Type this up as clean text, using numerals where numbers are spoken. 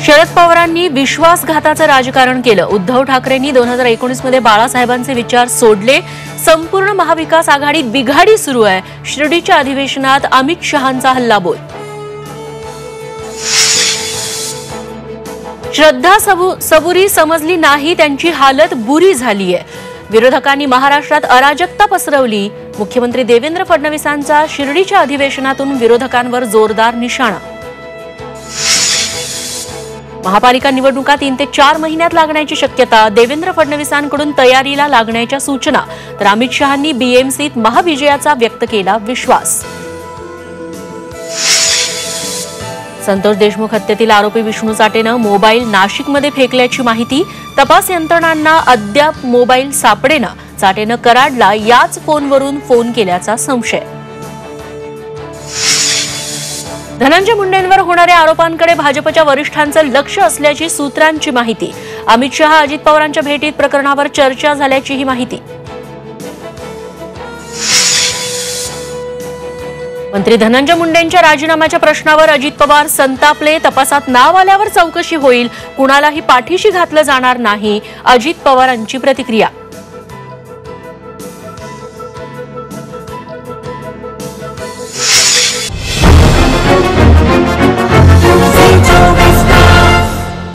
शरद पवारांनी विश्वासघाताचं राजकारण केलं। उद्धव ठाकरेंनी 2019 मध्ये बाळासाहेबांचे विचार सोडले। संपूर्ण महाविकास आघाडीत बिघाडी सुरू आहे। शिर्डीच्या अधिवेशनात अमित शहांचा हल्लाबोल। श्रद्धा सबुरी समजली नाही, त्यांची हालत बुरी झाली आहे। विरोधकांनी महाराष्ट्रात अराजकता पसरवली। मुख्यमंत्री देवेंद्र फडणवीसांचा शिर्डीच्या अधिवेशनातून विरोधकांवर जोरदार निशाणा। महापालिका निवडणुका 3 ते 4 महिन्यात लागण्याची शक्यता। देवेंद्र फडणवीसांकडून तयारीला लागण्याच्या सूचना। तर अमित शहांनी बीएमसीत महाविजयाचा व्यक्त केला विश्वास। संतोष देशमुख हत्येतील आरोपी विष्णू चाटेनं मोबाईल नाशिकमध्ये फेकल्याची माहिती। तपास यंत्रणांना अद्याप मोबाईल सापडेना। चाटेनं कराडला याच फोनवरून फोन केल्याचा संशय। धनंजय मुंडेंवर होणाऱ्या आरोपांकडे भाजपच्या वरिष्ठांचं लक्ष असल्याची सूत्रांची माहिती। अमित शहा अजित पवारांच्या भेटीत प्रकरणावर चर्चा झाल्याचीही माहिती। मंत्री धनंजय मुंडेंच्या राजीनाम्याच्या प्रश्नावर अजित पवार संतापले। तपासात नाव आल्यावर चौकशी होईल, कुणालाही पाठीशी घातलं जाणार नाही, अजित पवारांची प्रतिक्रिया।